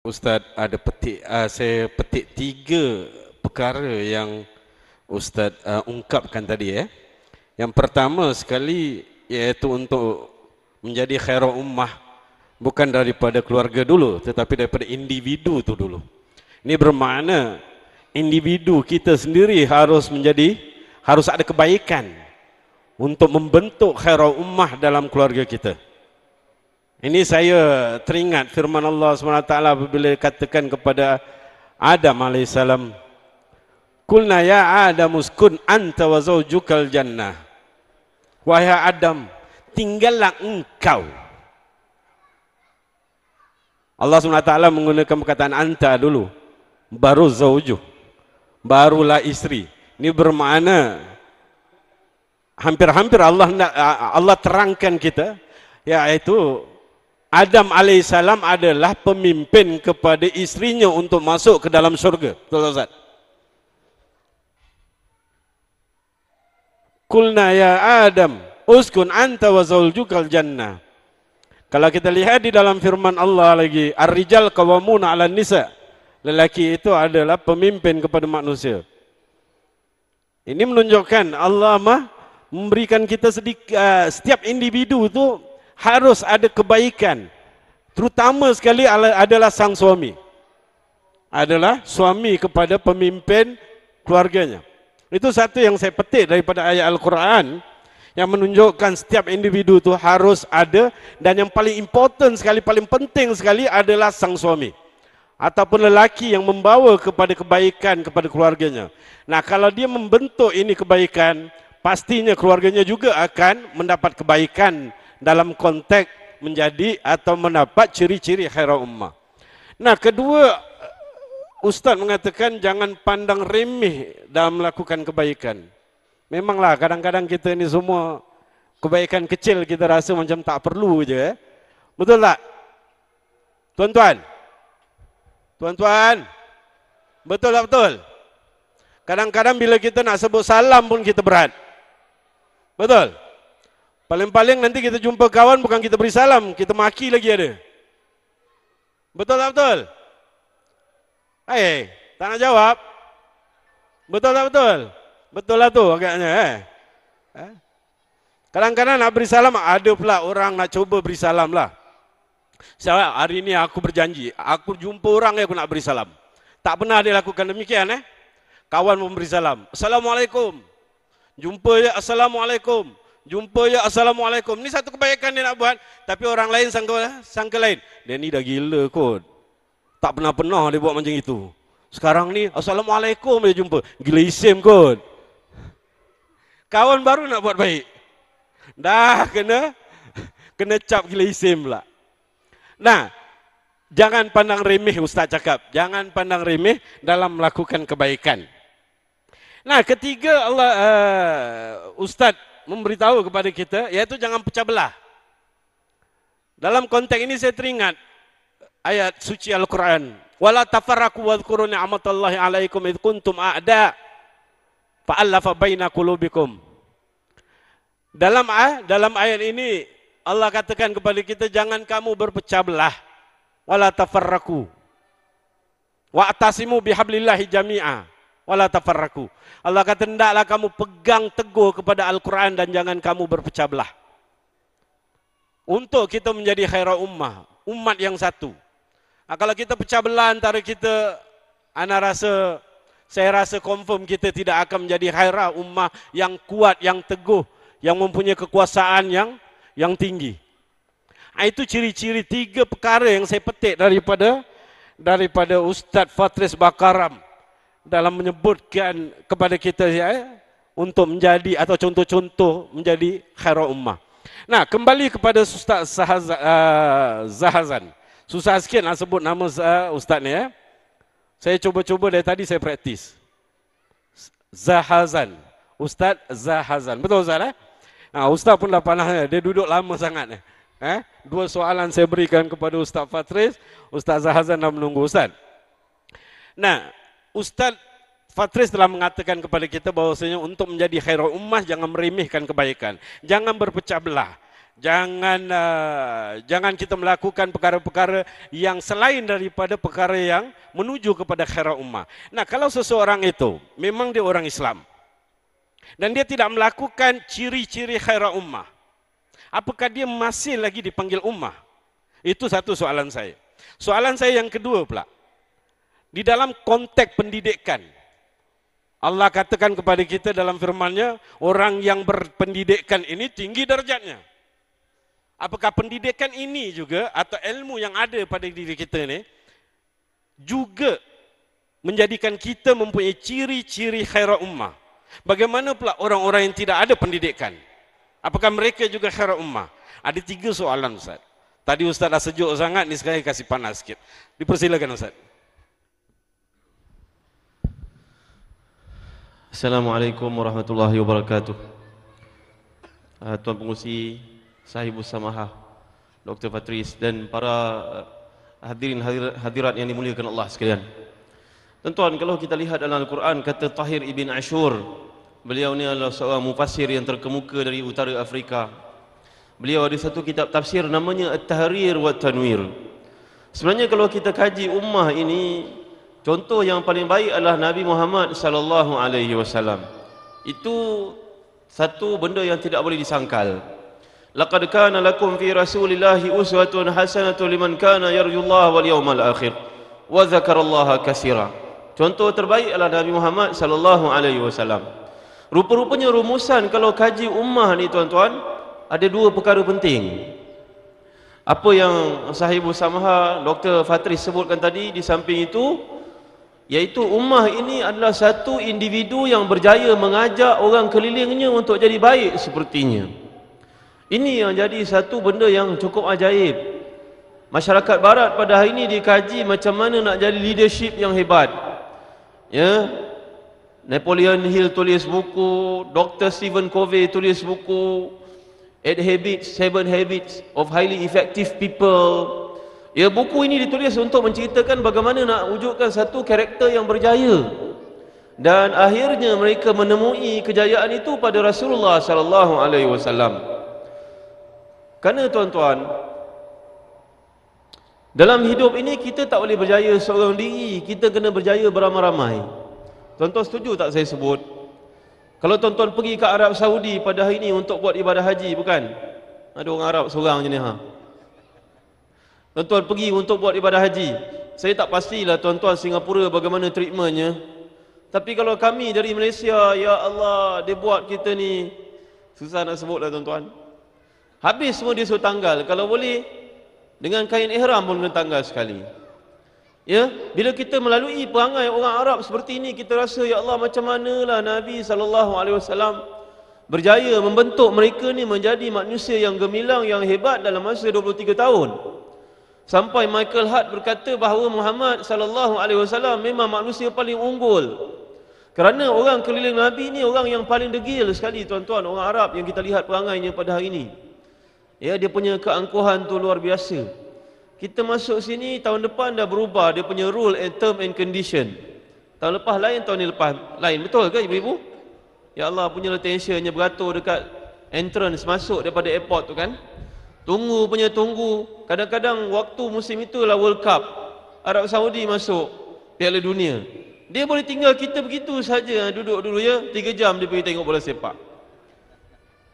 Ustaz ada saya petik 3 perkara yang Ustaz ungkapkan tadi ya. Yang pertama sekali iaitu untuk menjadi khairul ummah bukan daripada keluarga dulu tetapi daripada individu tu dulu. Ini bermakna individu kita sendiri harus ada kebaikan untuk membentuk khairul ummah dalam keluarga kita. Ini saya teringat firman Allah SWT apabila katakan kepada Adam AS, Qulna ya Adam uskun anta wa zawjukal jannah. Wahai Adam, tinggallah engkau. Allah SWT menggunakan perkataan anta dulu, baru zawjuh, barulah istri. Ini bermakna hampir-hampir Allah terangkan kita, yaitu Adam alaihissalam adalah pemimpin kepada istrinya untuk masuk ke dalam syurga. Betul Ustaz? Qulna ya Adam, uskun anta wa zawjukal jannah. Kalau kita lihat di dalam firman Allah lagi, ar-rijal qawwamuna 'alan nisa. Lelaki itu adalah pemimpin kepada manusia. Ini menunjukkan Allah memberikan kita setiap individu itu harus ada kebaikan. Terutama sekali adalah sang suami. Adalah suami kepada pemimpin keluarganya. Itu satu yang saya petik daripada ayat Al-Quran yang menunjukkan setiap individu itu harus ada, dan yang paling important sekali, paling penting sekali adalah sang suami ataupun lelaki yang membawa kepada kebaikan kepada keluarganya. Nah, kalau dia membentuk ini kebaikan, pastinya keluarganya juga akan mendapat kebaikan dalam konteks menjadi atau mendapat ciri-ciri khairul ummah. Nah, kedua, Ustaz mengatakan jangan pandang remeh dalam melakukan kebaikan. Memanglah kadang-kadang kita ini semua kebaikan kecil kita rasa macam tak perlu je. Betul tak? Tuan-tuan? Tuan-tuan? Betul tak betul? Kadang-kadang bila kita nak sebut salam pun kita berat. Betul? Paling-paling nanti kita jumpa kawan bukan kita beri salam, kita maki lagi ada. Betul tak betul? Tak nak jawab? Betul tak betul? Betul lah tu agaknya. Kadang-kadang nak beri salam, ada pula orang nak cuba beri salam lah. Saya hari ini aku berjanji, aku jumpa orang yang aku nak beri salam. Tak pernah dia lakukan demikian. Kawan memberi salam, Assalamualaikum. Jumpa ya, Assalamualaikum. Jumpa ya, Assalamualaikum. Ini satu kebaikan dia nak buat, tapi orang lain sangka lain. Dia ni dah gila kot. Tak pernah dia buat macam itu. Sekarang ni, Assalamualaikum dia jumpa. Gila isim kot. Kawan baru nak buat baik. Dah kena cap gila isim pula. Nah, jangan pandang remeh, Ustaz cakap. Jangan pandang remeh dalam melakukan kebaikan. Nah, ketiga Ustaz memberitahu kepada kita, iaitu jangan pecah belah. Dalam konteks ini saya teringat ayat suci Al-Quran. Wala tafarraqu wadhkuru ni'matallahi 'alaikum idh kuntum a'da fa'alafa baina qulubikum. Dalam ayat ini Allah katakan kepada kita, jangan kamu berpecah belah. Wala tafarraqu wa'tasimu bihablillahi jami'a wala tafarraqu. Allah kata, hendaklah kamu pegang teguh kepada Al-Quran dan jangan kamu berpecah belah. Untuk kita menjadi khairul ummah, umat yang satu. Nah, kalau kita pecah belah antara kita, saya rasa confirm kita tidak akan menjadi khairul ummah yang kuat, yang teguh, yang mempunyai kekuasaan yang tinggi. Nah, itu ciri-ciri 3 perkara yang saya petik daripada Ustaz Fatris Bakaram dalam menyebutkan kepada kita untuk menjadi atau contoh-contoh menjadi khairul ummah. Nah, kembali kepada Ustaz Zahazan. Susah sikit nak sebut nama Ustaz ni ya. Saya cuba-cuba dari tadi saya praktis. Zahazan. Ustaz Zahazan. Betul Ustaz Nah, Ustaz pun dah panas, dia duduk lama sangat. 2 soalan saya berikan kepada Ustaz Fatris, Ustaz Zahazan dah menunggu Ustaz. Nah, Ustaz Fatris telah mengatakan kepada kita bahwasanya untuk menjadi khairul ummah jangan meremehkan kebaikan, jangan berpecah belah, Jangan kita melakukan perkara-perkara yang selain daripada perkara yang menuju kepada khairat ummah. Nah, kalau seseorang itu memang dia orang Islam dan dia tidak melakukan ciri-ciri khairat ummah, apakah dia masih lagi dipanggil ummah? Itu satu soalan saya. Soalan saya yang kedua pula, di dalam konteks pendidikan, Allah katakan kepada kita dalam firman-Nya, orang yang berpendidikan ini tinggi darjatnya. Apakah pendidikan ini juga atau ilmu yang ada pada diri kita ini juga menjadikan kita mempunyai ciri-ciri khairat ummah? Bagaimana pula orang-orang yang tidak ada pendidikan? Apakah mereka juga khairat ummah? Ada 3 soalan, Ustaz. Tadi Ustaz dah sejuk sangat, ni sekarang kasih panas sikit. Dipersilakan, Ustaz. Assalamualaikum warahmatullahi wabarakatuh. Tuan Pengurusi, Sahibus Samahah, Dr. Fatris dan para hadirat yang dimuliakan Allah sekalian. Tuan-tuan, kalau kita lihat dalam Al-Quran, kata Tahir Ibn Ashur, beliau ni adalah seorang mufassir yang terkemuka dari utara Afrika. Beliau ada satu kitab tafsir namanya At-Tahrir wa Tanwir. Sebenarnya kalau kita kaji ummah ini, contoh yang paling baik adalah Nabi Muhammad sallallahu alaihi wasallam. Itu satu benda yang tidak boleh disangkal. Laqad kana lakum fi Rasulillahi uswatun hasanatun liman kana yarjullaha wal yawmal akhir wa dzakarallaha katsira. Contoh terbaik adalah Nabi Muhammad sallallahu alaihi wasallam. Rupa-rupanya rumusan kalau kaji ummah ni tuan-tuan, ada 2 perkara penting. Apa yang Sahibus Samahah Dr. Fatris sebutkan tadi, di samping itu, yaitu ummah ini adalah satu individu yang berjaya mengajak orang kelilingnya untuk jadi baik sepertinya. Ini yang jadi satu benda yang cukup ajaib. Masyarakat barat pada hari ini dikaji macam mana nak jadi leadership yang hebat. Ya, Napoleon Hill tulis buku, Dr. Stephen Covey tulis buku 7 Habits of Highly Effective People. Ya, buku ini ditulis untuk menceritakan bagaimana nak wujudkan satu karakter yang berjaya. Dan akhirnya mereka menemui kejayaan itu pada Rasulullah sallallahu alaihi wasallam. Kerana tuan-tuan, dalam hidup ini kita tak boleh berjaya seorang diri, kita kena berjaya beramai-ramai. Tuan-tuan setuju tak saya sebut? Kalau tuan-tuan pergi ke Arab Saudi pada hari ini untuk buat ibadah haji, bukan? Ada orang Arab seorang je ni, Tuan-tuan pergi untuk buat ibadah haji. Saya tak pastilah tuan-tuan Singapura bagaimana treatmentnya. Tapi kalau kami dari Malaysia, ya Allah, dia buat kita ni, susah nak sebut lah tuan-tuan. Habis semua dia suruh tanggal. Kalau boleh, dengan kain ihram pun kena tanggal sekali. Ya, bila kita melalui perangai orang Arab seperti ini, kita rasa, ya Allah, macam manalah Nabi SAW berjaya membentuk mereka ni menjadi manusia yang gemilang, yang hebat dalam masa 23 tahun. Sampai Michael Hart berkata bahawa Muhammad SAW memang manusia paling unggul. Kerana orang keliling Nabi ni orang yang paling degil sekali tuan-tuan, orang Arab yang kita lihat perangainya pada hari ini. Ya, dia punya keangkuhan tu luar biasa. Kita masuk sini tahun depan dah berubah dia punya rule and term and condition. Tahun lepas lain, tahun ni lepas lain. Betul ke ibu-ibu? Ya Allah, punya tensionnya beratur dekat entrance masuk daripada airport tu kan. Tunggu punya tunggu. Kadang-kadang waktu musim itulah World Cup. Arab Saudi masuk Piala Dunia. Dia boleh tinggal kita begitu saja, duduk dulu ya, 3 jam dia pergi tengok bola sepak.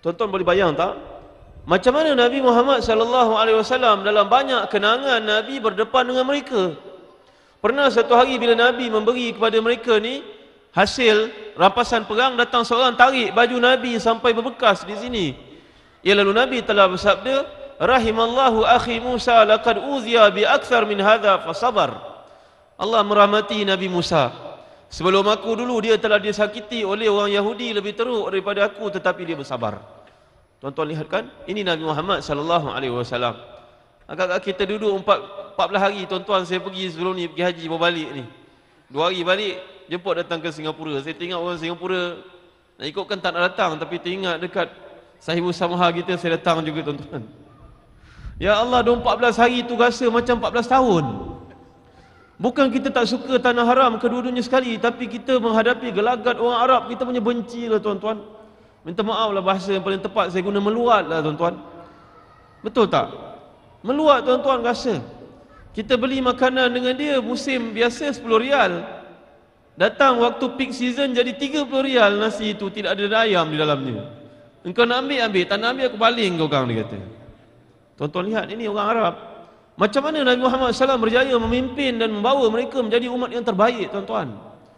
Tuan-tuan boleh bayang tak? Macam mana Nabi Muhammad SAW dalam banyak kenangan Nabi berdepan dengan mereka. Pernah satu hari bila Nabi memberi kepada mereka ni hasil rampasan perang, datang seorang tarik baju Nabi sampai berbekas di sini. Ya, lalu Nabi telah bersabda, rahimallahu akhi Musa laqad uziya bi akthar min hadha fasabar. Allah merahmati Nabi Musa. Sebelum aku dulu dia telah disakiti oleh orang Yahudi lebih teruk daripada aku, tetapi dia bersabar. Tuan-tuan lihat kan, ini Nabi Muhammad sallallahu alaihi wasallam. Agak-agak kita duduk 14 hari tuan-tuan, saya pergi sebelum ni pergi haji baru balik ni. 2 hari balik, jemput datang ke Singapura. Saya teringat orang Singapura nak ikutkan tak nak datang, tapi teringat dekat Sahibus Samahah kita, saya datang juga tuan-tuan. Ya Allah, 14 hari tu rasa macam 14 tahun. Bukan kita tak suka tanah haram kedua-duanya sekali, tapi kita menghadapi gelagat orang Arab, kita punya benci lah tuan-tuan. Minta maaf lah bahasa yang paling tepat saya guna, meluat lah tuan-tuan. Betul tak? Meluat tuan-tuan rasa. Kita beli makanan dengan dia musim biasa 10 rial. Datang waktu peak season jadi 30 rial nasi itu, tidak ada ayam di dalamnya. Engkau nak ambil, tak nak ambil aku baling kau orang, dia kata. Tuan-tuan lihat, ini orang Arab. Macam mana Nabi Muhammad SAW berjaya memimpin dan membawa mereka menjadi umat yang terbaik, tuan-tuan.